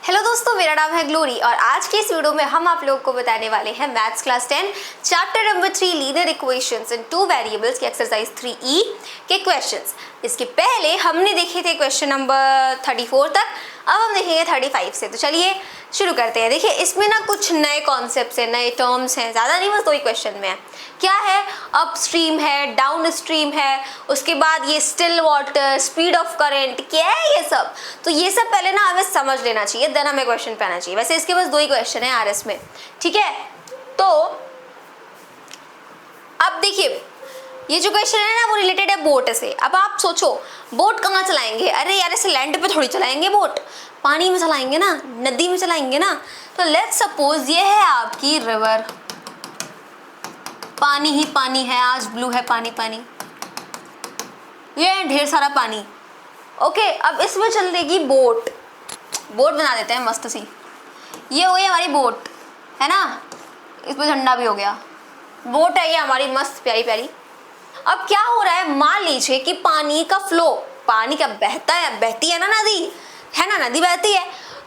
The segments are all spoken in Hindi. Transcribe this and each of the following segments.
हेलो दोस्तों, मेरा नाम है ग्लोरी और आज के इस वीडियो में हम आप लोगों को बताने वाले हैं maths class 10 chapter number 3 linear equations इन टू वेरिएबल्स की एक्सरसाइज 3E के क्वेश्चंस। इसके पहले हमने देखे थे क्वेश्चन नंबर 34 तक, अब हम देखेंगे 35 से। तो चलिए शुरू करते हैं। देखिए इसमें ना कुछ नए कॉन्सेप्ट्स हैं, नए टर्म्स हैं, ज़्यादा नहीं, बस दो ही क्वेश्चन में है। क्या है? अपस्ट्रीम है, डाउन स्ट्रीम है, उसके बाद ये still water, speed of current, क्या है ये सब। तो ये सब पहले ना हमें समझ लेना चाहिए, देन हमें क्वेश्चन पे आना चाहिए। वैसे इसके पास दो ही क्वेश्चन है आरएस में, ठीक है। तो अब देखिए ये जो क्वेश्चन है ना वो रिलेटेड है बोट से। अब आप सोचो बोट कहाँ चलाएंगे? अरे यार ऐसे लैंड पे थोड़ी चलाएंगे बोट, पानी में चलाएंगे ना, नदी में चलाएंगे ना। तो लेट्स सपोज ये है आपकी रिवर, पानी ही पानी है, आज ब्लू है पानी पानी, ये है ढेर सारा पानी। ओके, अब इसमें चल देगी बोट, बोट बना देते हैं मस्त सी। ये हो गई हमारी बोट, है ना, इसमें झंडा भी हो गया, बोट है ये हमारी मस्त प्यारी प्यारी। अब क्या हो रहा है, मान लीजिए कि पानी का फ्लो, पानी का बहता है, बहती है ना नदी, है ना, नदी बहती है,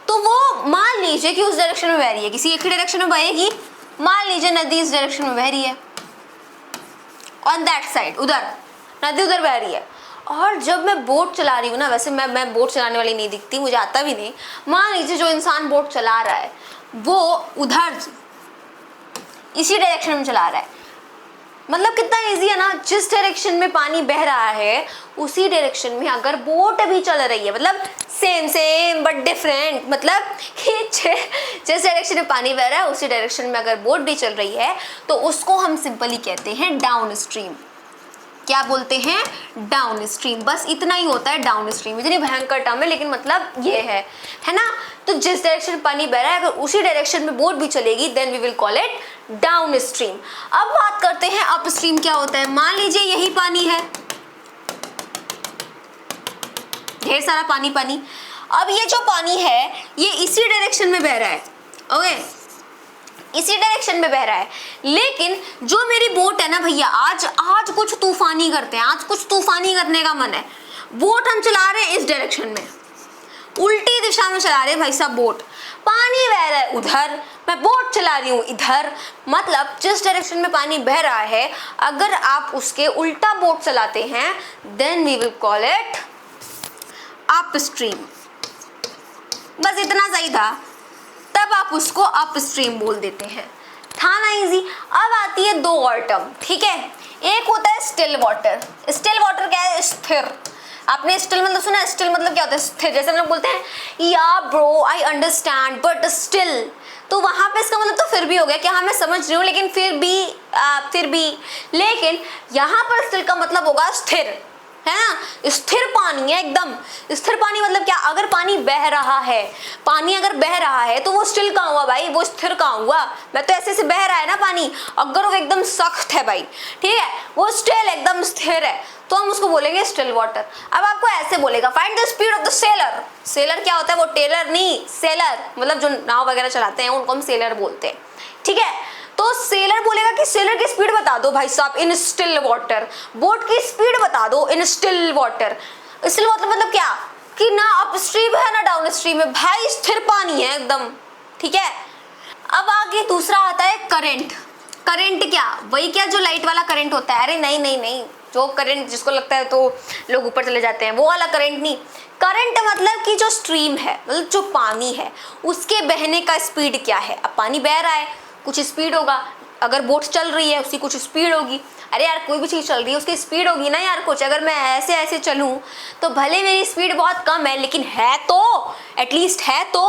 तो वो मान लीजिए कि उस डायरेक्शन में बह रही है, किसी एक ही डायरेक्शन में बहेगी। मान लीजिए नदी इस डायरेक्शन में बह रही है, ऑन दैट साइड, उधर नदी उधर बह रही है। और जब मैं बोट चला रही हूँ ना, वैसे मैं बोट चलाने वाली नहीं दिखती, मुझे आता भी नहीं। मान लीजिए जो इंसान बोट चला रहा है वो उधर इसी डायरेक्शन में चला रहा है, मतलब कितना इजी है ना। जिस डायरेक्शन में पानी बह रहा है उसी डायरेक्शन में अगर बोट भी चल रही है, मतलब सेम सेम बट डिफरेंट, मतलब कि जिस डायरेक्शन में पानी बह रहा है उसी डायरेक्शन में अगर बोट भी चल रही है तो उसको हम सिंपली कहते हैं डाउन स्ट्रीम। क्या बोलते हैं? Down stream. बस इतना ही होता है डाउन स्ट्रीम, इतनी भयंकर टर्म है लेकिन मतलब ये है ना। तो जिस डायरेक्शन में पानी बह रहा है अगर उसी डायरेक्शन में बोट भी चलेगी then we will call it downstream. अब बात करते हैं अप स्ट्रीम क्या होता है। मान लीजिए यही पानी है, ढेर सारा पानी पानी। अब ये जो पानी है ये इसी डायरेक्शन में बह रहा है, ओके, इसी डायरेक्शन में बह रहा है। लेकिन जो मेरी बोट है ना भैया, आज कुछ तूफानी करते हैं, आज कुछ तूफानी करने का मन है। बोट हम चला रहे हैं इस डायरेक्शन में, उल्टी दिशा में चला रहे हैं भाई साहब बोट, पानी बह रहा है उधर, मैं बोट चला रही हूँ इधर। मतलब जिस डायरेक्शन में पानी बह रहा है अगर आप उसके उल्टा बोट चलाते हैं then we will call it upstream. बस इतना सही था, तब आप उसको अप स्ट्रीम बोल देते हैं। था ना इजी। अब आती है दो और टर्म, ठीक है। एक होता है स्टिल वाटर। स्टिल वाटर क्या है? स्थिर। आपने स्टिल मतलब सुना है? स्टिल मतलब क्या होता है? स्थिर। जैसे हम लोग बोलते हैं या bro I understand but still, तो वहां पे इसका मतलब तो फिर भी हो गया कि हाँ मैं समझ रही हूँ लेकिन फिर भी लेकिन यहाँ पर स्टिल का मतलब होगा स्थिर, है ना। स्थिर पानी है एकदम। स्थिर पानी मतलब क्या? अगर पानी बह रहा है, पानी अगर बह रहा है तो वो स्टिल कहाँ हुआ भाई, वो स्थिर कहाँ हुआ। मैं तो ऐसे बह रहा है ना पानी, अगर वो एकदम सख्त है भाई, ठीक है, वो स्टिल एकदम स्थिर है तो हम उसको बोलेंगे स्टिल वाटर। अब आपको ऐसे बोलेगा find the speed of the seller. Seller क्या होता है? वो टेलर नहीं, सेलर मतलब जो नाव वगैरह चलाते हैं उनको हम सेलर बोलते हैं, ठीक है। तो सेलर बोलेगा कि सेलर की स्पीड बता दो भाई साहब इन स्टिल वाटर, बोट की स्पीड बता दो इन स्टिल वाटर। स्टिल वाटर मतलब क्या कि ना अप स्ट्रीम है ना डाउन स्ट्रीम है भाई, स्थिर पानी है एकदम, ठीक है। अब आगे दूसरा आता है करंट। करंट क्या? वही क्या जो लाइट वाला करंट होता है? अरे नहीं, जो करंट जिसको लगता है तो लोग ऊपर चले जाते हैं, वो वाला करंट नहीं। करंट मतलब कि जो स्ट्रीम है, मतलब जो पानी है उसके बहने का स्पीड क्या है। अब पानी बह रहा है, कुछ स्पीड होगा, अगर बोट चल रही है उसकी कुछ स्पीड होगी। अरे यार कोई भी चीज़ चल रही है उसकी स्पीड होगी ना यार कुछ। अगर मैं ऐसे ऐसे चलूँ तो भले मेरी स्पीड बहुत कम है लेकिन है तो, एटलीस्ट है तो,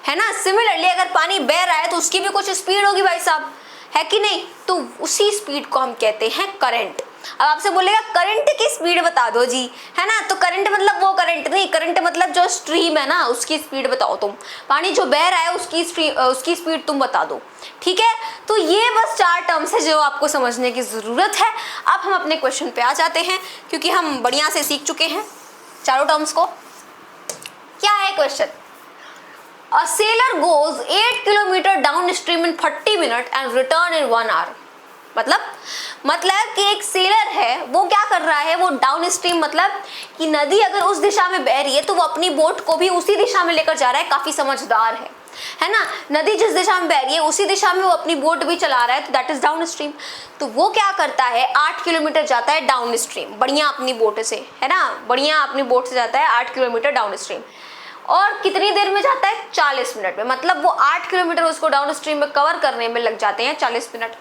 है ना। सिमिलरली अगर पानी बह रहा है तो उसकी भी कुछ स्पीड होगी भाई साहब, है कि नहीं। तो उसी स्पीड को हम कहते हैं करंट। अब आपसे बोलेगा करंट की स्पीड बता दो जी, है ना। तो करंट मतलब वो करंट नहीं, करंट मतलब जो स्ट्रीम है ना उसकी स्पीड बताओ तुम, पानी जो बह रहा है उसकी स्पीड तुम बता दो, ठीक है। तो ये बस चार टर्म्स है जो आपको समझने की जरूरत है। अब हम अपने क्वेश्चन पे आ जाते हैं क्योंकि हम बढ़िया से सीख चुके हैं चारों टर्म्स को। क्या है question? A sailor goes 8 kilometers downstream in 30 minutes and return in 1 hour. मतलब कि एक सेलर है वो क्या कर रहा है, वो डाउन स्ट्रीम, मतलब कि नदी अगर उस दिशा में बह रही है तो वो अपनी बोट को भी उसी दिशा में लेकर जा रहा है, काफी समझदार है ना। नदी जिस दिशा में बह रही है उसी दिशा में वो अपनी बोट भी चला रहा है, तो दैट इज डाउन स्ट्रीम। तो वो क्या करता है, 8 किलोमीटर जाता है डाउन स्ट्रीम, बढ़िया अपनी बोट से, है ना, बढ़िया अपनी बोट से जाता है 8 किलोमीटर डाउन स्ट्रीम। और कितनी देर में जाता है, 40 मिनट में। मतलब वो 8 किलोमीटर उसको डाउन स्ट्रीम में कवर करने में लग जाते हैं 40 मिनट।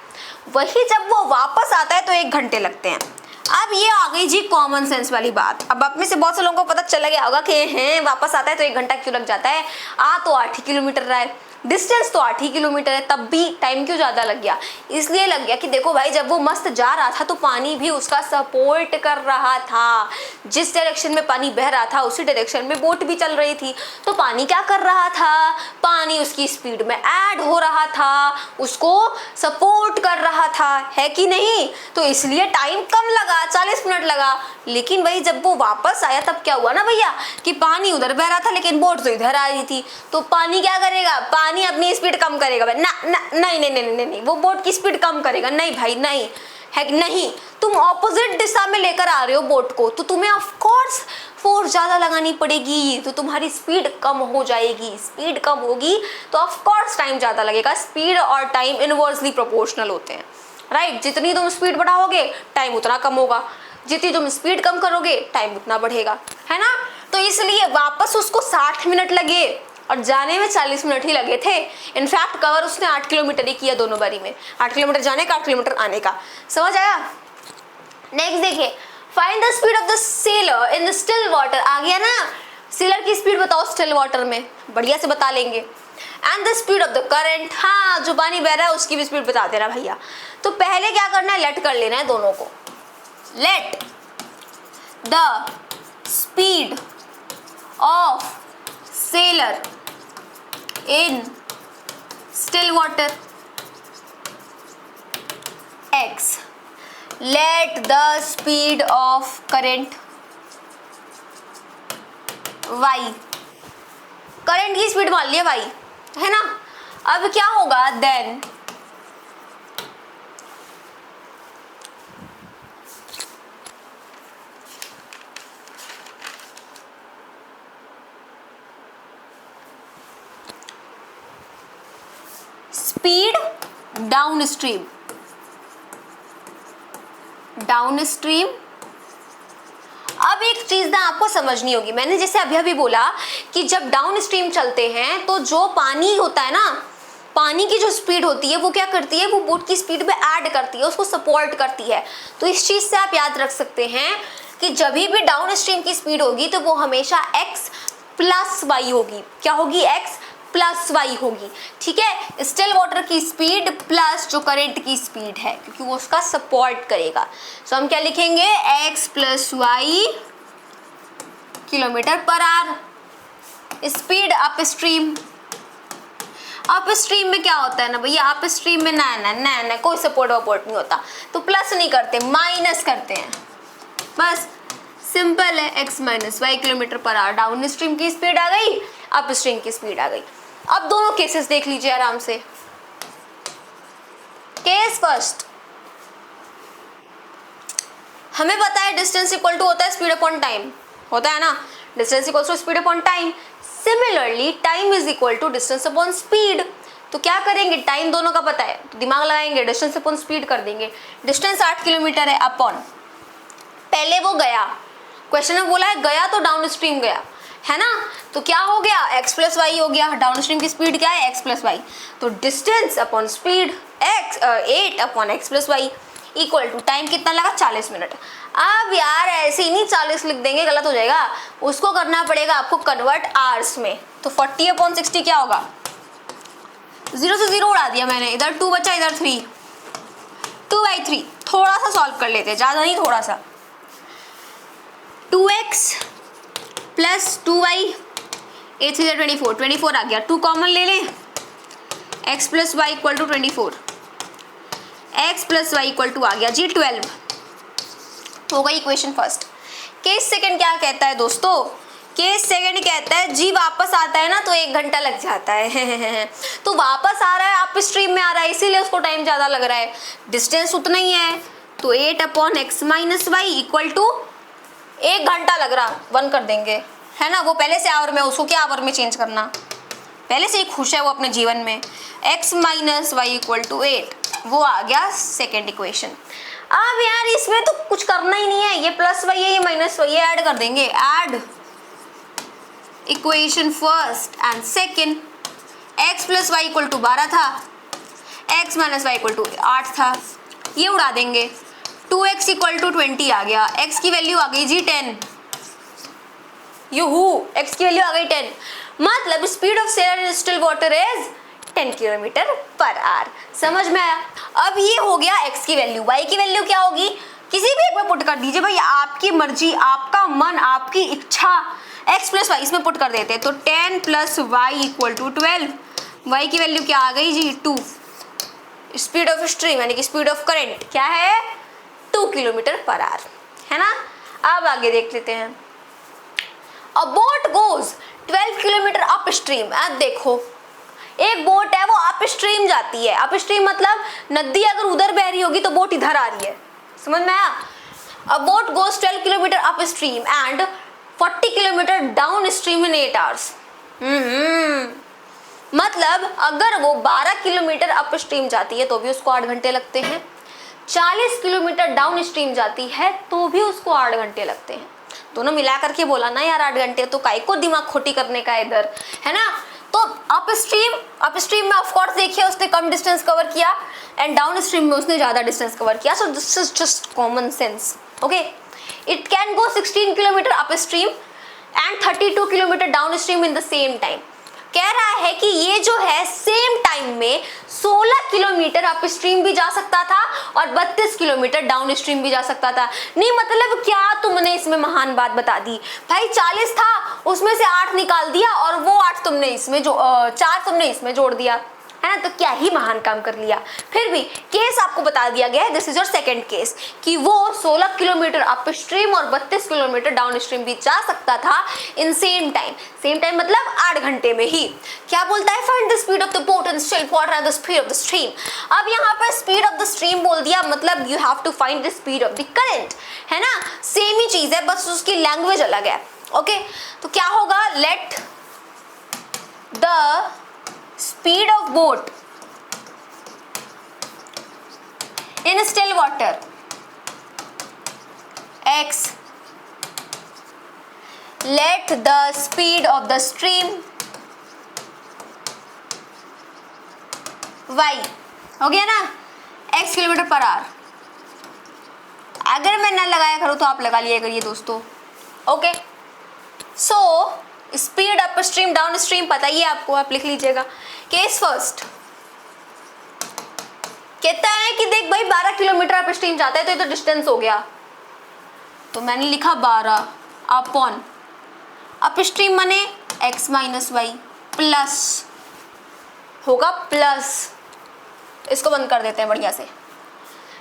वही जब वो वापस आता है तो 1 घंटे लगते हैं। अब ये आ गई जी कॉमन सेंस वाली बात। अब आप में से बहुत से लोगों को पता चला गया होगा कि हैं वापस आता है तो 1 घंटा क्यों लग जाता है, तो 8 ही किलोमीटर रहा है, डिस्टेंस तो 8 ही किलोमीटर है, तब भी टाइम क्यों ज़्यादा लग गया। इसलिए लग गया कि देखो भाई, जब वो मस्त जा रहा था तो पानी भी उसका सपोर्ट कर रहा था, जिस डायरेक्शन में पानी बह रहा था उसी डायरेक्शन में बोट भी चल रही थी। तो पानी क्या कर रहा था, पानी उसकी स्पीड में ऐड हो रहा था, उसको सपोर्ट कर रहा था, है कि नहीं। तो इसलिए टाइम कम लगा, 40 मिनट लगा। लेकिन भाई जब वो वापस आया तब क्या हुआ ना भैया, कि पानी उधर बह रहा था लेकिन बोट तो इधर आ रही थी। तो पानी क्या करेगा, पानी अपनी स्पीड कम करेगा भाई, नहीं, वो बोट की स्पीड कम करेगा, नहीं भाई नहीं, है नहीं। तुम ऑपोजिट दिशा में लेकर आ रहे हो बोट को, तो तुम्हें ऑफ कोर्स फोर्स ज्यादा लगानी पड़ेगी, तो तुम्हारी स्पीड कम हो जाएगी। स्पीड कम होगी तो ऑफ कोर्स टाइम ज्यादा लगेगा। स्पीड और टाइम इनवर्सली प्रोपोर्शनल होते हैं, राइट। जितनी तुम स्पीड बढ़ाओगे टाइम उतना कम होगा, जितनी तुम स्पीड कम करोगे टाइम उतना बढ़ेगा, है ना। तो इसलिए वापस उसको 60 मिनट लगे और जाने में 40 मिनट ही लगे थे। इनफैक्ट कवर उसने 8 किलोमीटर ही किया दोनों बारी में, 8 किलोमीटर जाने का 8 किलोमीटर आने का। समझ आया। नेक्स्ट देखिए, find the speed of the sailor in the still water. आ गया ना, सेलर की स्पीड बताओ स्टिल वाटर में, बढ़िया से बता लेंगे। And the speed of the current, हाँ जो पानी बह रहा है उसकी भी स्पीड बता देना भैया। तो पहले क्या करना है, लेट कर लेना है दोनों को। Let the speed of sailor in still water x, let the speed of current y, current की स्पीड मान लिया y, है ना। अब क्या होगा, then speed downstream, downstream. अब एक चीज ना आपको समझनी होगी, मैंने जैसे अभी बोला कि जब डाउन स्ट्रीम चलते हैं तो जो पानी होता है ना, पानी की जो स्पीड होती है वो क्या करती है, वो बोट की स्पीड में ऐड करती है, उसको सपोर्ट करती है। तो इस चीज से आप याद रख सकते हैं कि जब भी डाउन स्ट्रीम की स्पीड होगी तो वो हमेशा x प्लस वाई होगी। क्या होगी, x प्लस वाई होगी, ठीक है। स्टिल वाटर की स्पीड प्लस जो करंट की स्पीड है, क्योंकि वो उसका सपोर्ट करेगा। सो हम क्या लिखेंगे, x plus y kilometre per hour. Speed upstream, upstream में क्या होता है ना भैया, अप स्ट्रीम में ना कोई सपोर्ट वपोर्ट नहीं होता, तो प्लस नहीं करते, माइनस करते हैं, बस सिंपल है। x minus y kilometre per hour. Downstream की स्पीड आ गई, अप स्ट्रीम की स्पीड आ गई। अब दोनों केसेस देख लीजिए आराम से। केस फर्स्ट, हमें पता है डिस्टेंस इक्वल टू होता है स्पीड अपॉन टाइम, होता है ना, distance equal to speed upon time. Similarly time is equal to distance upon speed. तो क्या करेंगे, टाइम दोनों का पता है तो दिमाग लगाएंगे, डिस्टेंस अपॉन स्पीड कर देंगे। डिस्टेंस 8 किलोमीटर है, अपॉन पहले वो गया, क्वेश्चन में बोला है गया तो डाउन स्ट्रीम गया, है ना। तो क्या हो गया, x प्लस वाई हो गया। डाउन स्ट्रीम की स्पीड क्या है, x प्लस वाई। तो distance upon speed 8 upon x plus Y equal to time कितना लगा, 40 मिनट। अब यार ऐसे ही नहीं 40 लिख देंगे, गलत हो जाएगा, उसको करना पड़ेगा आपको कन्वर्ट आवर्स में। तो 40 अपॉन 60 क्या होगा, 0 से 0 उड़ा दिया मैंने, इधर 2 बचा, इधर 3, 2/3। थोड़ा सा सॉल्व कर लेते, ज़्यादा नहीं, थोड़ा सा। 2x प्लस 2y, 8 3 24, 24 आ गया, 2 कॉमन ले लें, x plus Y equal to 24, x plus Y equal to आ गया जी 12, हो गई इक्वेशन फर्स्ट। केस सेकंड क्या कहता है दोस्तों केस सेकंड कहता है जी वापस आता है ना तो 1 घंटा लग जाता है तो वापस आ रहा है अप स्ट्रीम में आ रहा है इसीलिए उसको टाइम ज्यादा लग रहा है, डिस्टेंस उतना ही है तो 8/x - y इक्वल टू 1 घंटा लग रहा, 1 कर देंगे है ना। वो पहले से आवर में, उसको क्या आवर में चेंज करना, पहले से ही खुश है वो अपने जीवन में। x - y इक्वल टू 8, वो आ गया सेकेंड इक्वेशन। अब यार इसमें तो कुछ करना ही नहीं है, ये प्लस वाई है ये माइनस वाई, ये ऐड कर देंगे, add equation first and second. x + y equal to 12 था, x - y इक्वल टू 8 था, ये उड़ा देंगे, 2x इक्वल टू 20 आ गया, x की वैल्यू आ गई जी 10, यूहू x की वैल्यू आ गई 10, मतलब speed of sailor in still water is 10 km/h। समझ में आया। अब ये हो गया x की वैल्यू, y की वैल्यू क्या होगी, किसी भी एक में पुट कर दीजिए भाई, आपकी मर्जी, आपका मन, आपकी इच्छा। x + y इसमें पुट कर देते हैं तो 10 + y इक्वल टू 12, y की वैल्यू क्या आ गई जी 2, स्पीड ऑफ स्ट्रीम यानी कि स्पीड ऑफ करंट क्या है 2 km/h, है ना। अब आगे देख लेते हैं, अ boat goes 12 kilometre up stream. अब देखो एक बोट है वो अप स्ट्रीम जाती है, अप स्ट्रीम मतलब नदी अगर उधर बह रही होगी तो बोट इधर आ रही है, समझ में आया। अ boat goes 12 kilometre up stream and 40 kilometre down stream in 8 hours. मतलब अगर वो 12 किलोमीटर अप स्ट्रीम जाती है तो भी उसको 8 घंटे लगते हैं, 40 किलोमीटर डाउन स्ट्रीम जाती है तो भी उसको 8 घंटे लगते हैं। दोनों मिला करके बोला ना यार 8 घंटे, तो काहे को दिमाग खोटी करने का इधर, है ना। तो अप स्ट्रीम में ऑफ कोर्स देखिए उसने कम डिस्टेंस कवर किया एंड डाउन स्ट्रीम में उसने ज्यादा डिस्टेंस कवर किया, so this is just common sense, okay. It can go 16 kilometre up stream and 32 kilometre down stream in the same time. कह रहा है कि ये जो है सेम टाइम में 16 किलोमीटर अप स्ट्रीम भी जा सकता था और 32 किलोमीटर डाउन स्ट्रीम भी जा सकता था। नहीं मतलब क्या तुमने इसमें महान बात बता दी भाई, 40 था उसमें से 8 निकाल दिया और वो 8 तुमने इसमें 4 तुमने इसमें जोड़ दिया, है ना, तो क्या ही महान काम कर लिया। फिर भी केस आपको बता दिया गया है, this is your second case, कि वो 16 किलोमीटर अप स्ट्रीम और 32 किलोमीटर डाउन स्ट्रीम भी जा सकता था इन सेम टाइम मतलब 8 घंटे में ही। क्या बोलता है, find the speed of the boat in still water and the speed of the stream. अब यहाँ पर स्पीड ऑफ द स्ट्रीम बोल दिया, मतलब you have to find the speed of the current, है ना, सेम ही चीज है बस उसकी लैंग्वेज अलग है, ओके। तो क्या होगा, let the speed of boat in still water x, let the speed of the stream y, हो गया ना, x km/h। अगर मैं ना लगाया करूं तो आप लगा लिया करिए दोस्तों, okay. So speed up stream down stream पता ही है आपको, आप लिख लीजिएगा। केस फर्स्ट कहता है कि देख भाई 12 किलोमीटर अप स्ट्रीम जाता है तो ये तो डिस्टेंस हो गया, तो मैंने लिखा 12 अपॉन अप स्ट्रीम माने x - y प्लस होगा प्लस, इसको बंद कर देते हैं बढ़िया से।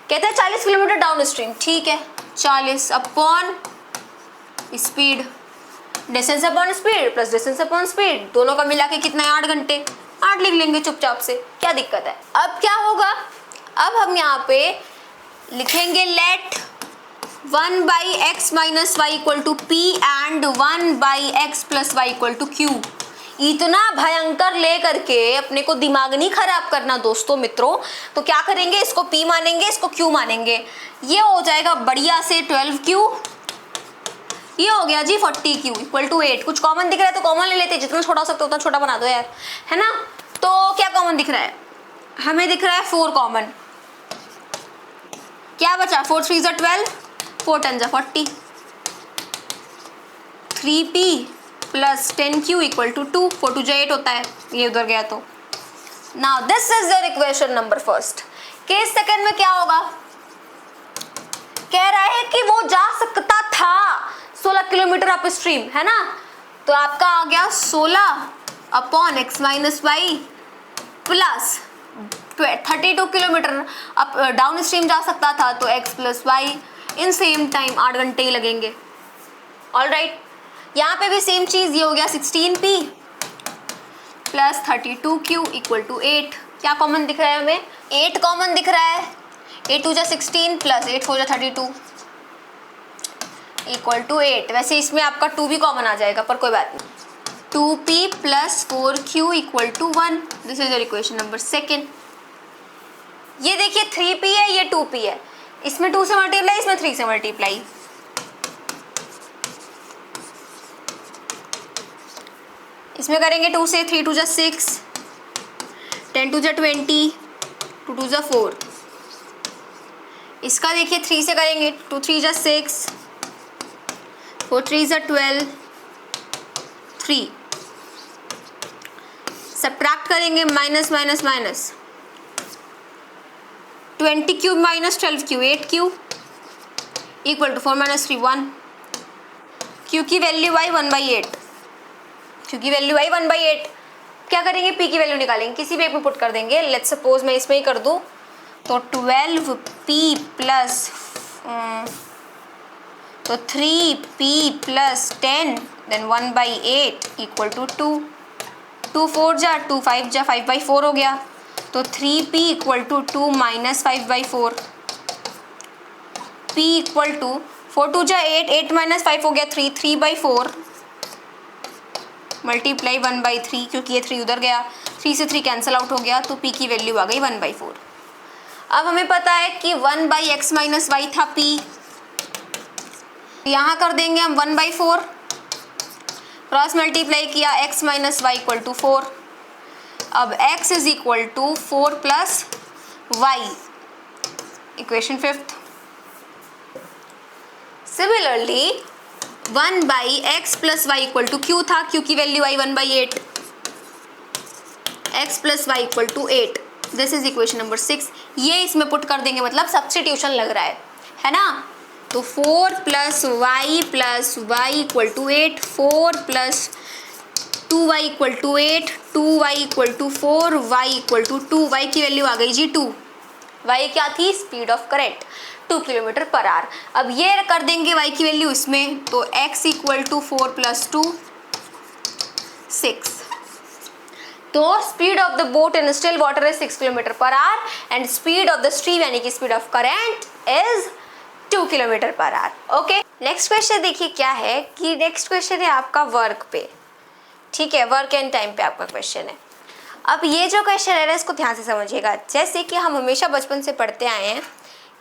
कहते हैं 40 किलोमीटर डाउन स्ट्रीम, ठीक है, 40 upon speed, distance upon speed plus distance upon speed, दोनों का मिला के कितना है 8 घंटे, 8 लिख लेंगे चुपचाप से, क्या दिक्कत है। अब क्या होगा, अब हम यहाँ पे लिखेंगे let 1/x - y equal to p and 1/x + y equal to q। इतना भयंकर ले करके अपने को दिमाग नहीं खराब करना दोस्तों मित्रों। तो क्या करेंगे, इसको p मानेंगे, इसको q मानेंगे, ये हो जाएगा बढ़िया से 12q, ये हो गया जी 40q इक्वल टू 8। कुछ कॉमन दिख रहा है तो कॉमन ले लेते हैं, जितना छोटा हो सकता है उतना छोटा बना दो यार, है ना। तो क्या कॉमन दिख रहा है, हमें दिख रहा है 4 कॉमन, क्या बचा 4 3 = 12, 4 10 = 40, 3p + 10q इक्वल टू 2, 4 2 = 8 होता है, ये उधर गया तो। Now this is your equation number first. Case second में क्या होगा, कह रहा है कि वो जा सकता था 16 किलोमीटर अप स्ट्रीम, है ना, तो आपका आ गया 16 upon x - y plus 32 kilometre up down stream जा सकता था तो x + y in same time 8 घंटे ही लगेंगे। ऑल राइट, यहाँ पे भी सेम चीज, ये हो गया 16p plus 32q equal to 8। क्या कॉमन दिख रहा है हमें? 8 कॉमन दिख रहा है। 8 टू जा 16 प्लस 8 4 जा 32 इक्वल टू 8। वैसे इसमें आपका 2 भी कॉमन आ जाएगा पर कोई बात नहीं। 2p plus 4q equal to 1। This is your equation number 2। ये देखिए 3p है, ये 2p है, इसमें 2 से मल्टीप्लाई, इसमें 3 से मल्टीप्लाई। इसमें करेंगे 2 से, 3 टू जा 6, 10 टू जा 20, 2 टू जा 4। इसका देखिए 3 से करेंगे, 2 3 जा 6, 4 3 जा 12, 3। सब्ट्रैक्ट करेंगे, minus minus minus, 20 cube minus 12 cube 8 cube equal to 4 minus 3 1। Q की वैल्यू आई 1/8, क्यू की वैल्यू आई 1/8। क्या करेंगे? पी की वैल्यू निकालेंगे, किसी भी एक में पुट कर देंगे। लेट्स सपोज मैं इसमें ही कर दूं तो 12p प्लस तो 3p plus 10 then 1/8 equal to 2। 2 4 जा 2 5 जा 5/4 हो गया। तो 3p equal to 2 minus 5/4। p equal to 4 2 जा 8, 8 माइनस 5 हो गया 3, 3/4 मल्टीप्लाई 1/3, क्योंकि ये 3 उधर गया, 3 से 3 कैंसिल आउट हो गया, तो p की वैल्यू आ गई 1/4। अब हमें पता है कि 1/x माइनस y था p, यहाँ कर देंगे हम 1/4, क्रॉस मल्टीप्लाई किया, x minus y equal to 4। अब x is equal to 4 plus y, equation 5th। Similarly 1/x plus Y equal to q था, क्यू की वैल्यू आई 1/8, x plus Y equal to 8। This is equation number 6। ये इसमें पुट कर देंगे, मतलब सब्स्टिट्यूशन लग रहा है ना। तो 4 plus Y equal to 8, 4 plus 2y equal to 8, 2y equal to 4, y equal to 2। y की वैल्यू आ गई जी 2। y क्या थी? Speed of current 2 kilometre per hour. अब ये कर देंगे y की वैल्यू इसमें, तो x इक्वल टू 4 प्लस 2 6। तो speed of the boat in still water is 6 kilometre per our and speed of the stream यानी कि speed of current is 2 kilometre per our. Okay, next question देखिए क्या है कि नेक्स्ट क्वेश्चन है आपका वर्क पे। ठीक है, वर्क एंड टाइम पे आपका क्वेश्चन है। अब ये जो क्वेश्चन है ना, इसको ध्यान से समझिएगा। जैसे कि हम हमेशा बचपन से पढ़ते आए हैं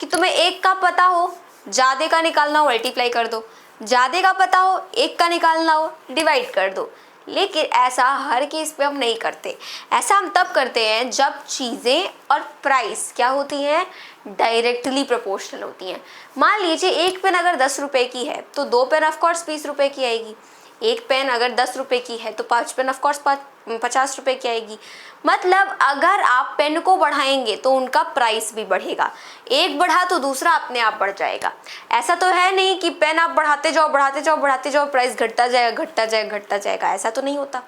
कि तुम्हें एक का पता हो, ज़्यादा का निकालना हो मल्टीप्लाई कर दो, ज़्यादा का पता हो एक का निकालना हो डिवाइड कर दो। लेकिन ऐसा हर केस पे हम नहीं करते। ऐसा हम तब करते हैं जब चीज़ें और प्राइस क्या होती हैं? डायरेक्टली प्रोपोर्शनल होती हैं। मान लीजिए एक पेन अगर 10 रुपये की है तो 2 पेन ऑफकोर्स 20 रुपये की आएगी। एक पेन अगर 10 रुपये की है तो 5 पेन ऑफकोर्स 50 रुपये की आएगी। मतलब अगर आप पेन को बढ़ाएंगे तो उनका प्राइस भी बढ़ेगा। एक बढ़ा तो दूसरा अपने आप बढ़ जाएगा। ऐसा तो है नहीं कि पेन आप बढ़ाते जाओ प्राइस घटता जाएगा, ऐसा तो नहीं होता।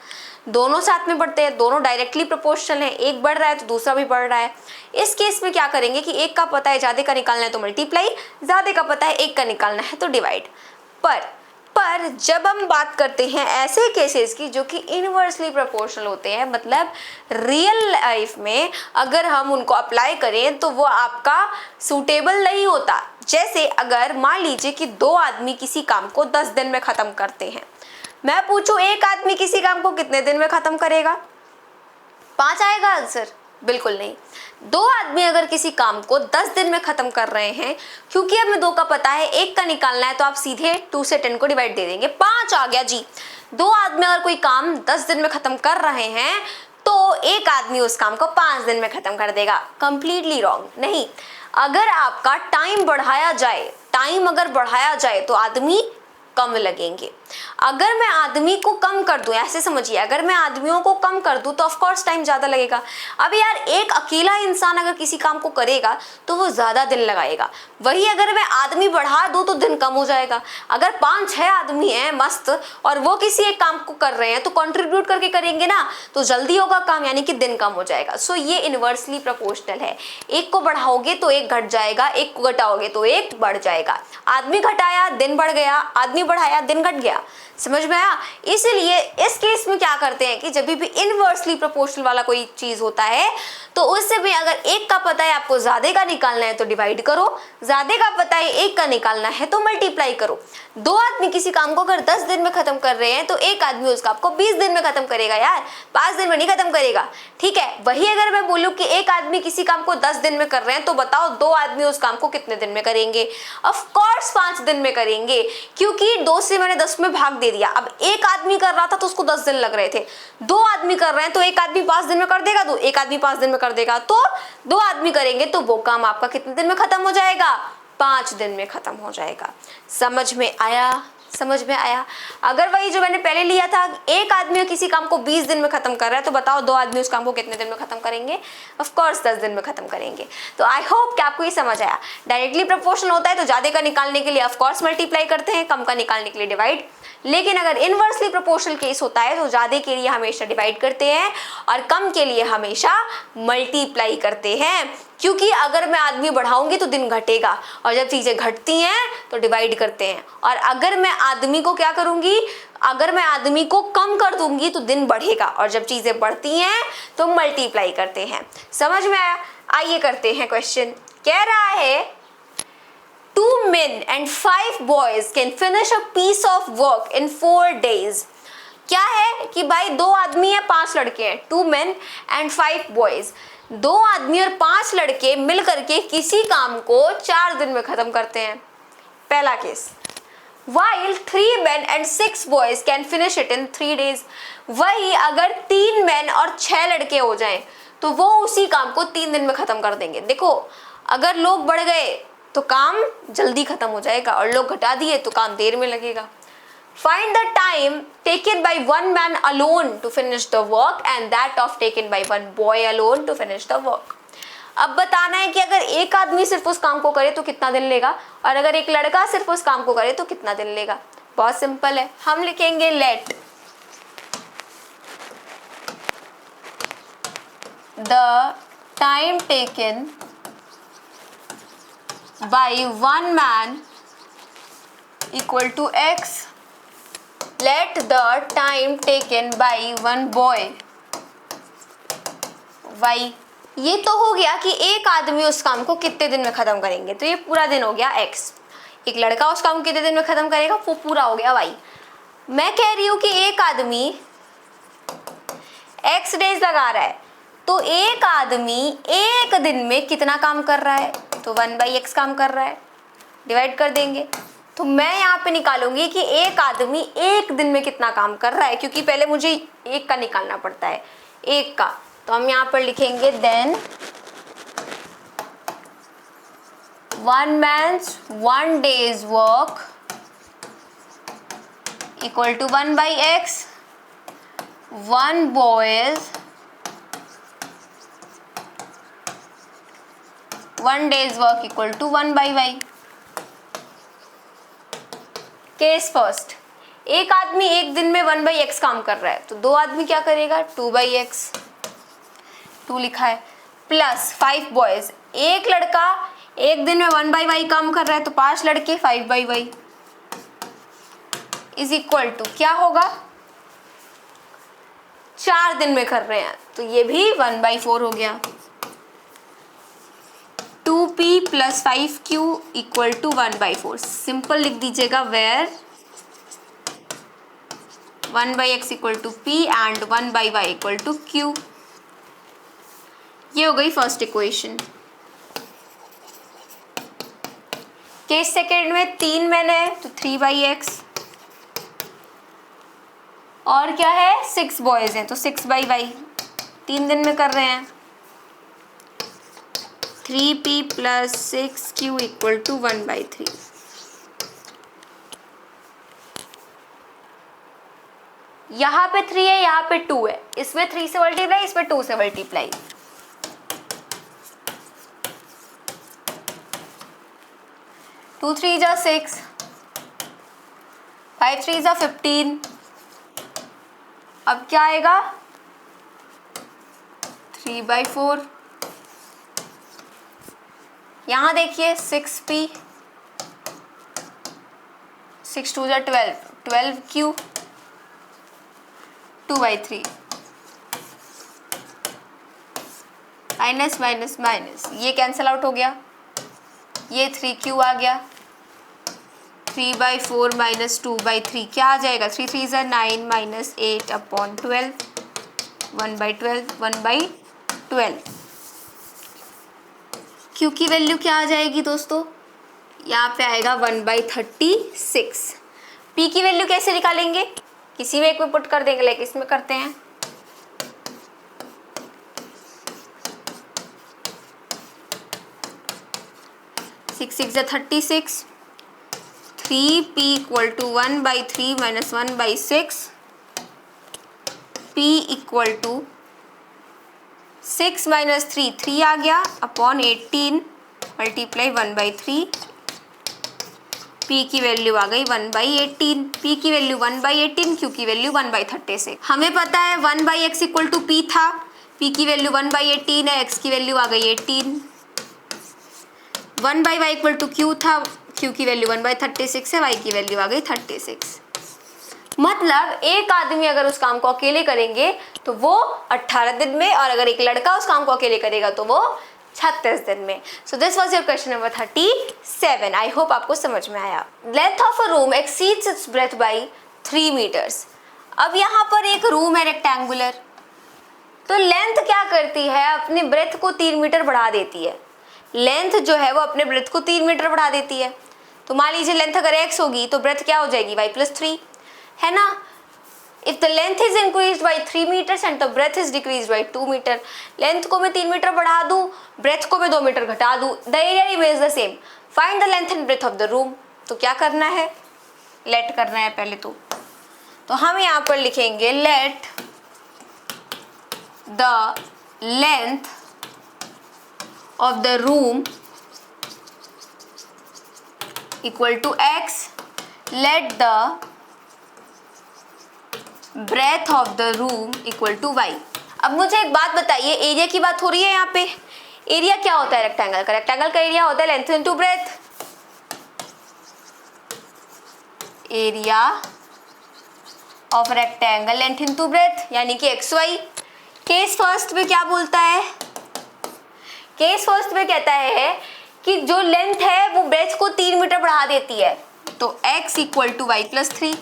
दोनों साथ में बढ़ते हैं, दोनों डायरेक्टली प्रोपोर्शनल है। एक बढ़ रहा है तो दूसरा भी बढ़ रहा है। इस केस में क्या करेंगे कि एक का पता है ज़्यादा का निकालना है तो मल्टीप्लाई, ज़्यादा का पता है एक का निकालना है तो डिवाइड। पर जब हम बात करते हैं ऐसे केसेस की जो कि इनवर्सली प्रोपोर्शनल होते हैं, मतलब रियल लाइफ में अगर हम उनको अप्लाई करें तो वो आपका सूटेबल नहीं होता। जैसे अगर मान लीजिए कि 2 आदमी किसी काम को 10 दिन में ख़त्म करते हैं, मैं पूछूं एक आदमी किसी काम को कितने दिन में ख़त्म करेगा? 5 आएगा आंसर? बिल्कुल नहीं। 2 आदमी अगर किसी काम को 10 दिन में ख़त्म कर रहे हैं, क्योंकि हमें 2 का पता है एक का निकालना है तो आप सीधे 2 से 10 को डिवाइड दे देंगे, 5 आ गया जी। 2 आदमी अगर कोई काम 10 दिन में ख़त्म कर रहे हैं तो एक आदमी उस काम को 5 दिन में ख़त्म कर देगा। Completely wrong. नहीं, अगर आपका टाइम बढ़ाया जाए तो आदमी कम लगेंगे। अगर मैं आदमी को कम कर दूं, ऐसे समझिए, अगर मैं आदमियों को कम कर दूं तो ऑफ कोर्स टाइम ज़्यादा लगेगा। अब यार एक अकेला इंसान अगर किसी काम को करेगा तो वो ज़्यादा दिन लगाएगा। वही अगर मैं आदमी बढ़ा दूं तो दिन कम हो जाएगा। अगर 5-6 आदमी हैं मस्त और वो किसी एक काम को कर रहे हैं तो कंट्रीब्यूट करके करेंगे ना तो जल्दी होगा काम, यानी कि दिन कम हो जाएगा। सो ये इनवर्सली प्रोपोर्शनल है। एक को बढ़ाओगे तो एक घट जाएगा, एक को घटाओगे तो एक बढ़ जाएगा। आदमी घटाया दिन बढ़ गया, आदमी बढ़ाया दिन घट गया। गया, समझ में आया। इसलिए इस केस में क्या करते हैं कि जब भी इनवर्सली प्रोपोर्शनल वाला कोई चीज होता है तो उससे भी अगर एक का पता है आपको ज्यादा का निकालना है तो डिवाइड करो, ज्यादा का पता है एक का निकालना है तो मल्टीप्लाई करो। दो आदमी किसी काम को अगर 10 दिन में खत्म कर रहे हैं तो एक आदमी उस काम को 20 दिन में खत्म करेगा यार, 5 दिन में नहीं खत्म करेगा, ठीक है। वही अगर मैं बोलूं कि एक आदमी किसी काम को 10 दिन में कर रहे हैं तो बताओ दो आदमी उस काम को कितने दिन में करेंगे? ऑफ कोर्स 5 दिन में करेंगे, क्योंकि 2 से मैंने 10 में भाग दे दिया। अब एक आदमी कर रहा था तो उसको 10 दिन लग रहे थे, दो आदमी कर रहे हैं तो एक आदमी 5 दिन में कर देगा, तो एक आदमी 5 दिन में कर देगा, तो दो आदमी करेंगे तो वो काम आपका कितने दिन में खत्म हो जाएगा? 5 दिन में खत्म हो जाएगा। समझ में आया? समझ में आया। अगर वही जो मैंने पहले लिया था, एक आदमी किसी काम को 20 दिन में खत्म कर रहा है तो बताओ दो आदमी उस काम को कितने दिन में खत्म करेंगे? ऑफ कोर्स 10 दिन में खत्म करेंगे। तो आई होप कि आपको ये समझ आया। डायरेक्टली प्रोपोर्शनल होता है तो ज्यादा का निकालने के लिए ऑफ कोर्स मल्टीप्लाई करते हैं, कम का निकालने के लिए डिवाइड। लेकिन अगर इनवर्सली प्रोपोर्शनल केस होता है तो ज्यादा के लिए हमेशा डिवाइड करते हैं और कम के लिए हमेशा मल्टीप्लाई करते हैं, क्योंकि अगर मैं आदमी बढ़ाऊंगी तो दिन घटेगा और जब चीजें घटती हैं तो डिवाइड करते हैं, और अगर मैं आदमी को क्या करूंगी, अगर मैं आदमी को कम कर दूंगी तो दिन बढ़ेगा और जब चीजें बढ़ती हैं तो मल्टीप्लाई करते हैं। समझ में आया? आइए करते हैं क्वेश्चन। कह रहा है 2 men and 5 boys can finish a piece of work in 4 days। क्या है कि भाई दो आदमी है 5 लड़के हैं, 2 men and 5 boys, दो आदमी और 5 लड़के मिल करके किसी काम को 4 दिन में खत्म करते हैं। पहला case. While 3 men and 6 boys can finish it in 3 days। वही अगर 3 men और 6 लड़के हो जाएं तो वो उसी काम को 3 दिन में खत्म कर देंगे। देखो, अगर लोग बढ़ गए तो काम जल्दी खत्म हो जाएगा और लोग घटा दिए तो काम देर में लगेगा। Find the time taken by one man alone to finish the work and that of taken by one boy alone to finish the work। अब बताना है कि अगर एक आदमी सिर्फ उस काम को करे तो कितना दिन लेगा और अगर एक लड़का सिर्फ उस काम को करे तो कितना दिन लेगा। बहुत सिंपल है, हम लिखेंगे let the time taken by one man equal to x, let the time taken by one boy y। ये तो हो गया कि एक आदमी उस काम को कितने दिन में खत्म करेंगे, तो ये पूरा दिन हो गया x। एक लड़का उस काम को कितने दिन में खत्म करेगा, वो पूरा हो गया y। मैं कह रही हूं कि एक आदमी x डेज लगा रहा है तो एक आदमी एक दिन में कितना काम कर रहा है, तो 1/x काम कर रहा है, डिवाइड कर देंगे। तो मैं यहाँ पे निकालूंगी कि एक आदमी एक दिन में कितना काम कर रहा है, क्योंकि पहले मुझे एक का निकालना पड़ता है, एक का। तो हम यहाँ पर लिखेंगे then 1 man's 1 day's work equal to 1/x, 1 boy's 1 day's work equal to 1/y। Case first, एक आदमी एक दिन में 1/x काम कर रहा है तो दो आदमी क्या करेगा, 2/x, 2 लिखा है, प्लस 5 बॉयज, एक लड़का एक दिन में 1/y काम कर रहा है तो 5 लड़के 5/y इज इक्वल टू क्या होगा, 4 दिन में कर रहे हैं तो ये भी 1/4 हो गया। 2p + 5q equal to 1/4। Simple लिख दीजिएगा where 1/x equal to p and 1/y equal to q। ये हो गई फर्स्ट इक्वेशन। केस सेकेंड में 3 मैन है तो 3/x, और क्या है 6 बॉयज हैं तो 6/y, 3 दिन में कर रहे हैं। 3p + 6q equal to 1/3। यहाँ पे 3 है, यहाँ पे 2 है, इसमें 3 से मल्टीप्लाई, इसमें 2 से मल्टीप्लाई। टू 3 जा 6, 5 3 जा 15। अब क्या आएगा 3/4। यहाँ देखिए 6p, 6 2 जा 12, 12 q 2/3 माइनस माइनस माइनस, ये कैंसिल आउट हो गया, ये 3q आ गया, 3/4 माइनस 2/3 क्या आ जाएगा, 3 3 ज़ा 9 माइनस 8/12 1/12 1/12। q की वैल्यू क्या आ जाएगी दोस्तों, यहाँ पे आएगा 1/36। p की वैल्यू कैसे निकालेंगे, किसी में एक में पुट कर देंगे, लाइक इसमें करते हैं। सिक्स 6 ज़ा 36, 3p equal to 1/3 minus 1/6, p equal to 6 minus 3 3 आ गया अपॉन 18 मल्टीप्लाई 1/3, p की वैल्यू आ गई 1/18, p की वैल्यू 1/18, q की वैल्यू 1/36। हमें पता है 1/x इक्वल टू p था, p की वैल्यू 1/18 है, x की वैल्यू आ गई 18, 1/y इक्वल टू q था, q की वैल्यू 1/36 है, y की वैल्यू आ गई 36। मतलब एक आदमी अगर उस काम को अकेले करेंगे तो वो 18 दिन में, और अगर एक लड़का उस काम को अकेले करेगा तो वो 36 दिन में। So this was your question number 37। I hope आपको समझ में आया। Length of a room exceeds its breadth by 3 metres. अब यहाँ पर एक रूम है रेक्टेंगुलर, तो लेंथ क्या करती है, अपने ब्रेथ को 3 मीटर बढ़ा देती है। लेंथ जो है वो अपने ब्रेथ को 3 मीटर बढ़ा देती है। तो मान लीजिए लेंथ अगर x होगी तो ब्रेथ क्या हो जाएगी, y+3, है ना। If the length is increase by 3 metres and the breadth is decrease by 2 metre, length को मैं 3 मीटर बढ़ा दूं, ब्रेथ को मैं 2 मीटर घटा दूं, the area remains the same, find the length and breadth of the room. तो क्या करना है, लेट करना है पहले तो हम यहाँ पर लिखेंगे let the length of the room equal to x, let the breadth of the room equal to y। अब मुझे एक बात बताइए, एरिया की बात हो रही है यहाँ पे। एरिया क्या होता है रेक्टेंगल का, रेक्टेंगल का एरिया होता है length into breadth. Area of rectangle length into breadth, यानी कि xy। केस फर्स्ट में क्या बोलता है, केस फर्स्ट में कहता है कि जो लेंथ है वो ब्रेथ को 3 मीटर बढ़ा देती है, तो x equal to y+3,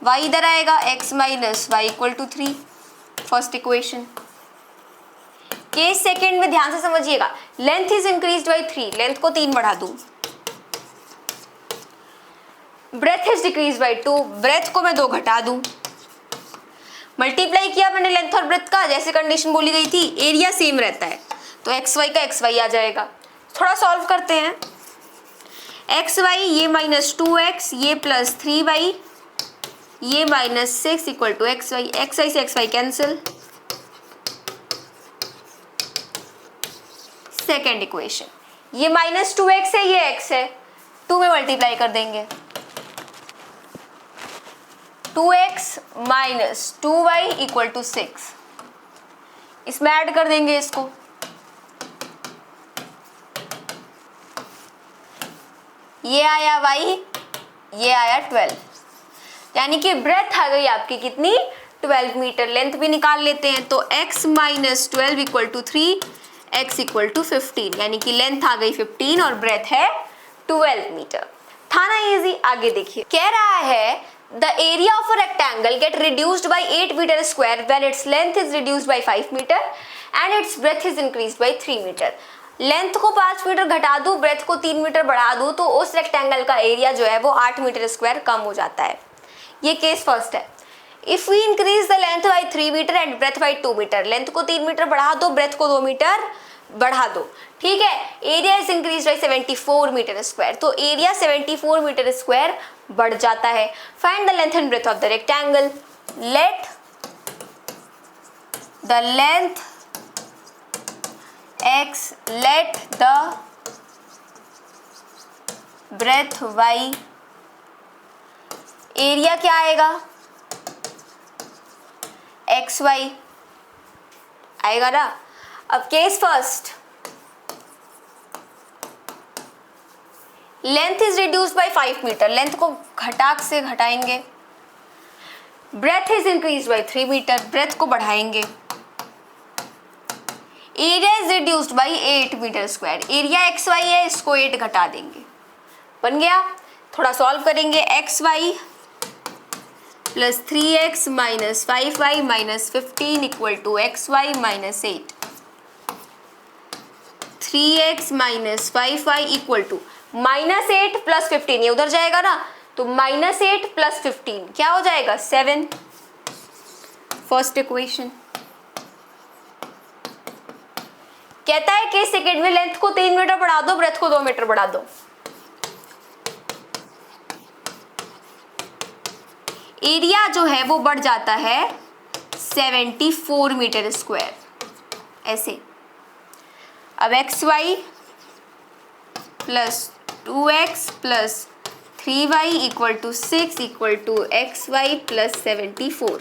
y इधर आएगा, x minus y equal to 3, first equation. Case second में ध्यान से समझिएगा, length is increased by 3, length को 3 बढ़ा दूं, breadth is decrease by 2, breadth को मैं 2 घटा दूं, मल्टीप्लाई किया मैंने लेंथ और ब्रेथ का, जैसे कंडीशन बोली गई थी, एरिया सेम रहता है, तो xy का xy आ जाएगा। थोड़ा सॉल्व करते हैं, xy ये -2x, ये +3y, ये -6 इक्वल टू xy, xy से xy कैंसिल। सेकेंड इक्वेशन, ये -2x है, ये x है, 2 में मल्टीप्लाई कर देंगे, 2x minus 2y equal to 6, इसमें ऐड कर देंगे इसको, ये आया y, ये आया 12, यानी कि ब्रेथ आ गई आपकी कितनी, 12 मीटर। लेंथ भी निकाल लेते हैं, तो x minus 12 equal to 3, x equal to 15, यानी कि लेंथ आ गई 15 और ब्रेथ है 12 मीटर। था ना इजी। आगे देखिए, कह रहा है the area of a rectangle get reduced by 8 metre square when its length is reduced by 5 metre and its breadth is increased by 3 metre. Length को 5 मीटर घटा दूं, ब्रेथ को 3 मीटर बढ़ा दूं, तो उस रेक्टेंगल का एरिया जो है वो 8 मीटर स्क्वायर कम हो जाता है। ये केस फर्स्ट है। If we increase the length by 3 metre and breadth by 2 metre, length को 3 मीटर बढ़ा दो, ब्रेथ को 2 मीटर बढ़ा दो, ठीक है। Area is increase by 74 metre square, तो एरिया 74 मीटर स्क्वायर बढ़ जाता है। Find the length and breadth of the rectangle, let the length x, let the breadth y, area क्या आएगा, xy आएगा ना। अब case first, length is reduced by 5 metre, length को घटाक से घटाएंगे। Breadth is increase by 3 metre, breadth को बढ़ाएंगे। Area is reduced by 8 metre square, area x Y है, इसको 8 घटा देंगे, बन गया। थोड़ा सॉल्व करेंगे, x y plus 3x minus 5y minus 15 equal to x y minus 8, 3x minus 5y equal to -8 plus 15, ये उधर जाएगा ना, तो -8 प्लस 15 क्या हो जाएगा 7, फर्स्ट इक्वेशन। कहता है कि सेकेंड में लेंथ को 3 मीटर बढ़ा दो, ब्रेथ को 2 मीटर बढ़ा दो। एरिया जो है वो बढ़ जाता है 74 मीटर स्क्वायर, ऐसे। अब x y plus 2x plus 3y equal to 6 equal to x y plus 74,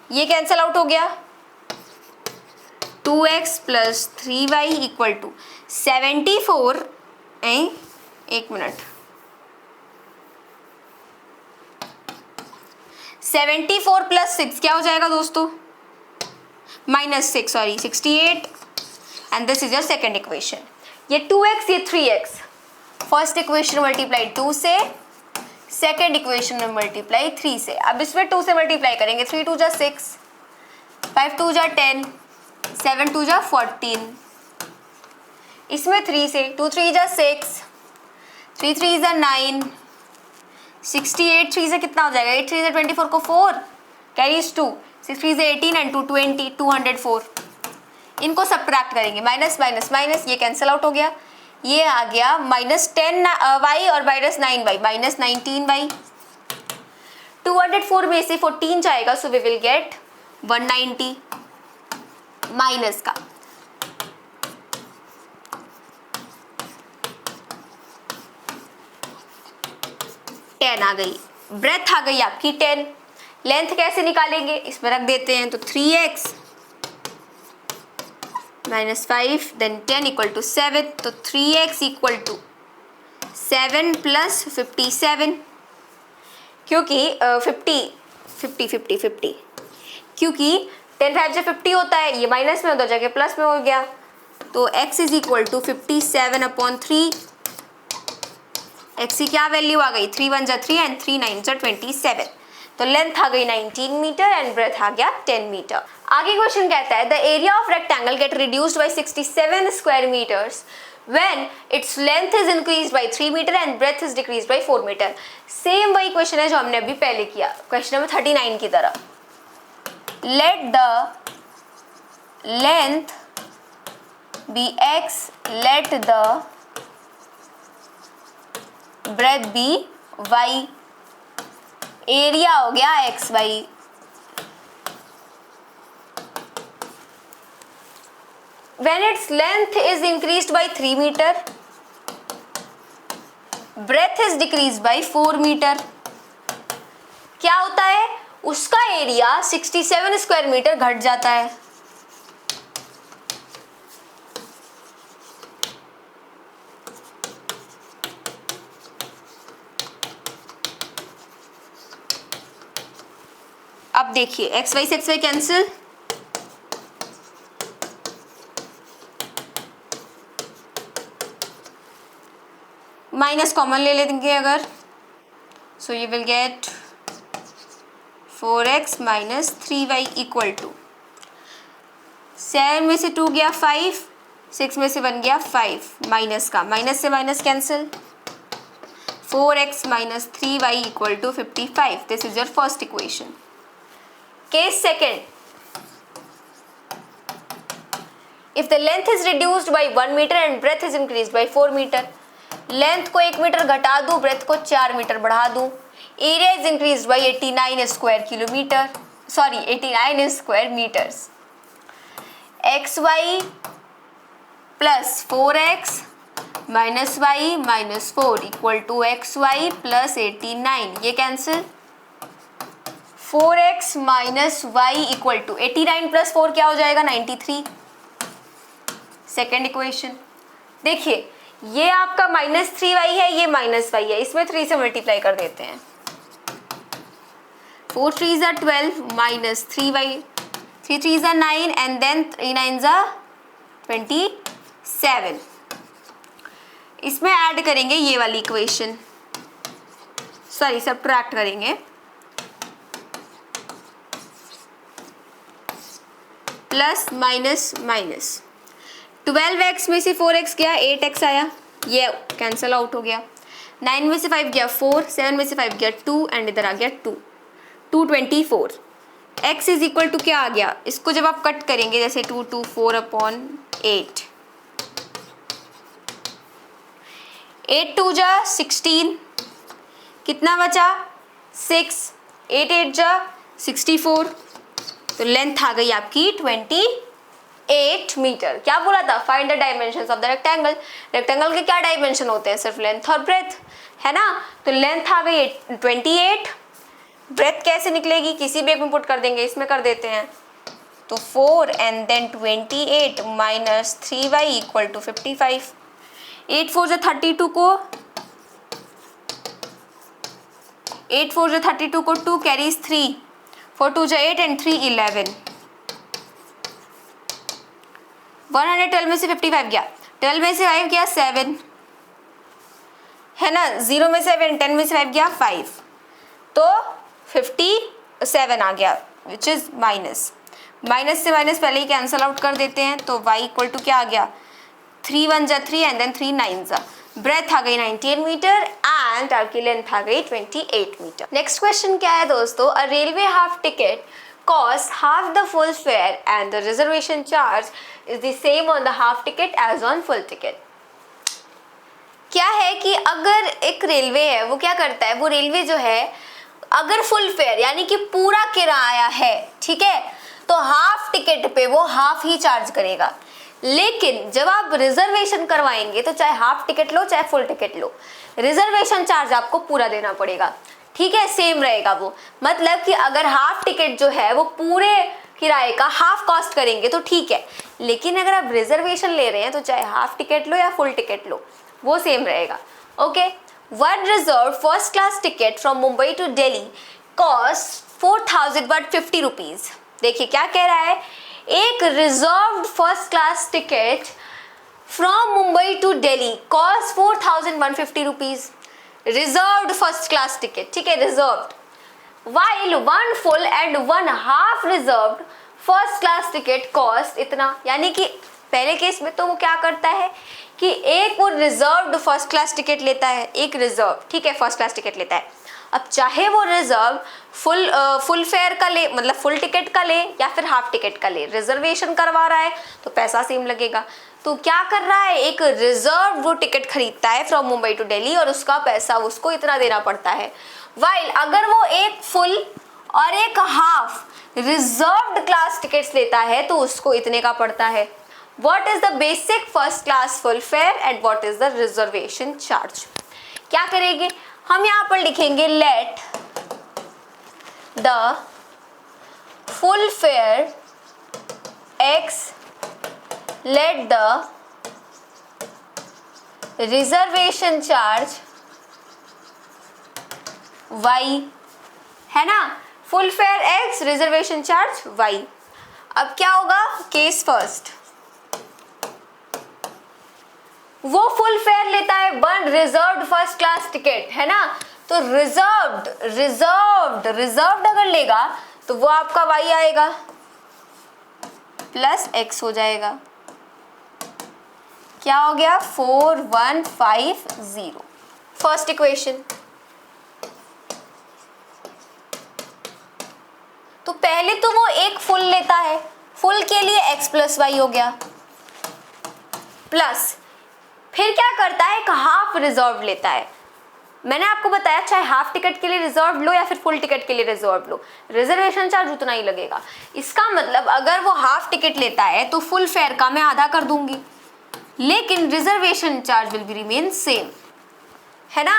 ये कैंसल आउट हो गया। 2x plus 3y equal to 74, एक मिनट, 74 प्लस 6 क्या हो जाएगा दोस्तों, -6, sorry 68, and this is your second equation. ये 2x ये 3x, फर्स्ट इक्वेशन मल्टीप्लाई 2 से, सेकेंड इक्वेशन में मल्टीप्लाई 3 से। अब इसमें 2 से मल्टीप्लाई करेंगे, 3 2 जा 6, 5 2 जा 10, 7 2 जा 14, इसमें 3 से 2 3 जा 6, 3 3 जा 9, 68 3 से कितना हो जाएगा, 8 3 से 24 को 4 कैरीज 2, 6 3 से 18 एंड 2 20, 204। इनको सब्ट्रैक्ट करेंगे, माइनस माइनस माइनस, ये कैंसिल आउट हो गया, ये आ गया -10y और -9y, -19y। 204 में से 14 जाएगा, so we will get 190 minus का 10 आ गई, ब्रेथ आ गई आपकी 10। लेंथ कैसे निकालेंगे, इसमें रख देते हैं, तो 3x minus 5 then 10 equal to 7, तो 3x इक्वल टू 7 प्लस 57, क्योंकि 50 क्योंकि 10 5 से 50 होता है, ये माइनस में उधर जाके प्लस में हो गया, तो x is equal to 57/3। x की क्या वैल्यू आ गई, 3 1 जा 3 एंड 3 9 जा 27, तो लेंथ आ गई 19 मीटर एंड ब्रेथ आ गया 10 मीटर। आगे क्वेश्चन कहता है the area of rectangle get reduced by 67 square metres when its length is increased by 3 metre and breadth is decreased by 4 metre. Same वही क्वेश्चन है जो हमने अभी पहले किया, क्वेश्चन नंबर 39 की तरह। Let the length be x, let the breadth be y, area हो गया x y. When its length is increased by 3 meter, breadth is decreased by 4 meter, क्या होता है, उसका एरिया 67 स्क्वायर मीटर घट जाता है। अब देखिए एक्स वाई से x y cancel, minus common ले लेंगे अगर, so you will get 4x minus 3y equal to 7 में से 2 गया 5, 6 में से 1 गया 5, माइनस का माइनस से minus cancel, 4x minus 3y equal to 55। This is your first equation. Case second, if the length is reduced by 1 metre and breadth is increased by 4 metre, length को 1 मीटर घटा दूं, ब्रेथ को 4 मीटर बढ़ा दूं, area is increased by 89 square kilometre, sorry 89 square metres. X y plus 4x minus y minus 4 equal to x y plus 89, ये cancel, 4x minus y equal to 89 plus 4 क्या हो जाएगा 93, सेकेंड इक्वेशन। देखिए ये आपका -3y है, ये -y है, इसमें 3 से मल्टीप्लाई कर देते हैं। 4 3s are 12 -3y, 3 3s are 9 and then 3 9s are 27। इसमें ऐड करेंगे ये वाली इक्वेशन, सॉरी सब्ट्रैक्ट करेंगे, प्लस माइनस माइनस। 12x में से 4x गया, 8x आया, ये कैंसिल आउट हो गया। 9 में से 5 गया 4, 7 में से 5 गया 2 एंड इधर आ गया 2, 224। x इज इक्वल टू क्या आ गया, इसको जब आप कट करेंगे जैसे 224/8, 8 2 जा 16, कितना बचा 6, 8 8 जा 64, तो लेंथ आ गई आपकी 28 मीटर। क्या बोला था, find the dimensions of the rectangle. Rectangle के क्या डायमेंशन होते हैं, सिर्फ लेंथ और ब्रेथ, है ना। तो लेंथ आ गई 28, ब्रेथ कैसे निकलेगी, किसी भी एक में पुट कर देंगे, इसमें कर देते हैं, तो 4 and then 28 minus 3y equal to 55। 8 4 जो 32 को 8 4 जो 32 को 2 कैरीज 3, 4 2 जो 8 एंड 3 11। 112 में से 55 गया, 12 में से 5 गया 7, है ना, 0 में से 7, 10 में से 5 गया 5, तो 57 आ गया, विच इज माइनस। माइनस से माइनस पहले ही कैंसल आउट कर देते हैं, तो y इक्वल टू क्या आ गया, 3 1 जा 3 एंड देन 3 9 जा, ब्रेथ आ गई 19 मीटर एंड आपकी लेंथ आ गई 28 मीटर। नेक्स्ट क्वेश्चन क्या है दोस्तों, a railway half ticket costs half the full fare and the reservation charge is the same on the half ticket as on full ticket। क्या है कि अगर एक रेलवे है वो क्या करता है, वो रेलवे जो है अगर फुल फेयर यानी कि पूरा किराया है, ठीक है, तो हाफ टिकट पे वो हाफ ही चार्ज करेगा। लेकिन जब आप रिजर्वेशन करवाएंगे तो चाहे हाफ टिकट लो चाहे फुल टिकट लो, रिजर्वेशन चार्ज आपको पूरा देना पड़ेगा, ठीक है, सेम रहेगा वो। मतलब कि अगर हाफ टिकट जो है वो पूरे किराए का हाफ कॉस्ट करेंगे तो ठीक है, लेकिन अगर आप रिजर्वेशन ले रहे हैं तो चाहे हाफ टिकट लो या फुल टिकट लो वो सेम रहेगा। Okay, one reserve first class ticket from Mumbai to Delhi cost 4050 rupees. देखिए क्या कह रहा है, एक reserved first class ticket from Mumbai to Delhi cost 4150 rupees. Reserved first class ticket, ठीक है, reserved, while one full and one half reserved first class ticket cost इतना। यानी कि पहले केस में तो वो क्या करता है कि एक वो रिजर्व्ड फर्स्ट क्लास टिकट लेता है, एक रिजर्व, ठीक है, फर्स्ट क्लास टिकट लेता है। अब चाहे वो रिजर्व फुल फेयर का ले, मतलब फुल टिकट का ले या फिर हाफ टिकट का ले, रिजर्वेशन करवा रहा है तो पैसा सेम लगेगा। तो क्या कर रहा है, एक रिजर्व वो टिकट खरीदता है फ्रॉम मुंबई टू दिल्ली और उसका पैसा उसको इतना देना पड़ता है। वाइल अगर वो एक फुल और एक हाफ रिजर्व्ड क्लास टिकट्स लेता है तो उसको इतने का पड़ता है। What is the basic first class full fair and what is the reservation charge. क्या करेंगे हम, यहाँ पर लिखेंगे let the full fair x, let the reservation charge y, है ना, full fair x, reservation charge y। अब क्या होगा, केस फर्स्ट, वो फुल फेयर लेता है one reserved first class ticket, है ना, तो रिजर्व्ड अगर लेगा तो वो आपका y आएगा प्लस x हो जाएगा। क्या हो गया, 4150 फर्स्ट इक्वेशन। तो पहले तो वो एक फुल लेता है, फुल के लिए x प्लस वाई हो गया, प्लस फिर क्या करता है, एक हाफ रिजर्व लेता है। मैंने आपको बताया चाहे हाफ टिकट के लिए रिजर्व लो या फिर फुल टिकट के लिए रिजर्व लो, रिजर्वेशन चार्ज उतना ही लगेगा। इसका मतलब अगर वो हाफ टिकट लेता है तो फुल फेयर का मैं आधा कर दूंगी, लेकिन reservation charge will be remain same, है ना।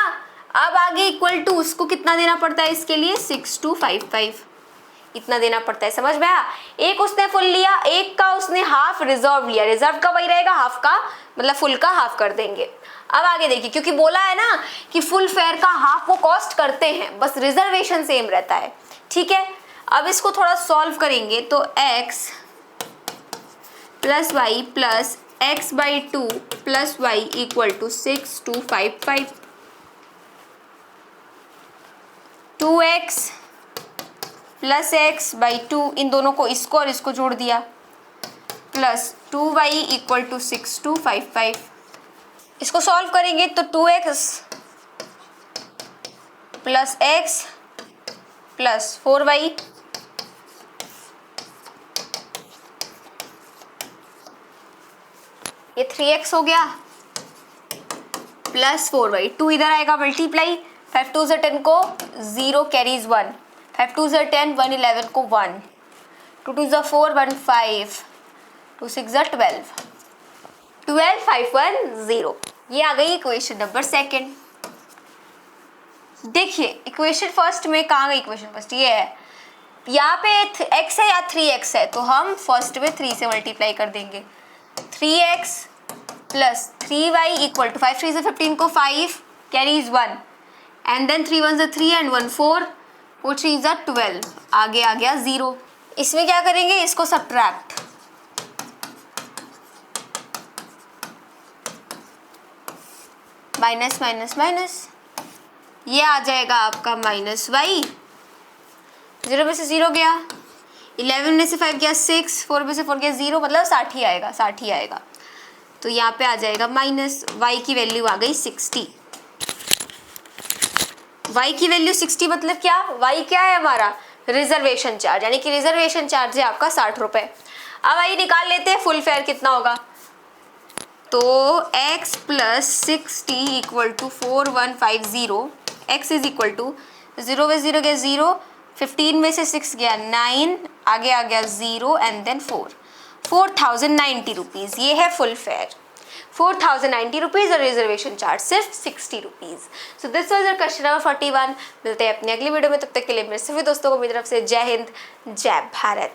अब आगे इक्वल टू उसको कितना देना पड़ता है, इसके लिए 6255 इतना देना पड़ता है, समझ में आया। एक उसने फुल लिया, एक का उसने हाफ हाफ रिजर्व लिया, रिजर्व का वही रहेगा, हाफ का मतलब फुल का हाफ कर देंगे। अब आगे देखिए, क्योंकि बोला है ना कि फुल फेयर का हाफ वो कॉस्ट करते हैं, बस रिजर्वेशन सेम रहता है, ठीक है। अब इसको थोड़ा सॉल्व करेंगे तो x plus y plus x by 2 plus Y equal to 6255, 2x plus x by 2, इन दोनों को, इसको और इसको जोड़ दिया, प्लस 2y इक्वल टू 6255। इसको सॉल्व करेंगे तो 2x plus x plus 4y, ये 3x हो गया प्लस 4y, 2 इधर आएगा मल्टीप्लाई, 5 2 से 10 को 0 कैरीज 1, 5 2 से 10, 1 11 को 1, 2 2 से 4 1 5, 2 6 से 12, 12 5 1 0। ये आ गई इक्वेशन नंबर सेकंड। देखिए इक्वेशन फर्स्ट में कहाँ गई, इक्वेशन फर्स्ट ये है, यहाँ पे x है या 3x है, तो हम फर्स्ट में 3 से मल्टीप्लाई कर देंगे, 3x plus 3y equal to 5 3 से 15 को 5 कैरीज 1, एंड देन 3 1 से 3 एंड 1 4, 4 3 से 12, आगे आ गया 0। इसमें क्या करेंगे, इसको सब्ट्रैक्ट, माइनस माइनस माइनस, ये आ जाएगा आपका माइनस वाई, 0 में से 0 गया, 11 में से 5 गया 6, 4 में से 4 गया 0, मतलब 60 ही आएगा, 60 ही आएगा। तो यहाँ पे आ जाएगा माइनस, वाई की वैल्यू आ गई 60, वाई की वैल्यू 60 मतलब क्या, वाई क्या है हमारा, रिजर्वेशन चार्ज, यानी कि रिजर्वेशन चार्ज है आपका 60 रुपये। अब आइए निकाल लेते हैं फुल फेयर कितना होगा, तो x plus 60 equal to 4150, x is equal to 0 में 0 गया 0, 15 में से 6 गया 9, आगे आ गया 0 एंड देन 4, 4090 रुपीज़, ये है फुल फेयर, 4090 रुपीज़ और रिजर्वेशन चार्ज सिर्फ 60 rupees. So this was your question number 41। मिलते हैं अपनी अगली वीडियो में, तब तक के लिए मेरे सभी दोस्तों को मेरी तरफ से जय हिंद, जय भारत।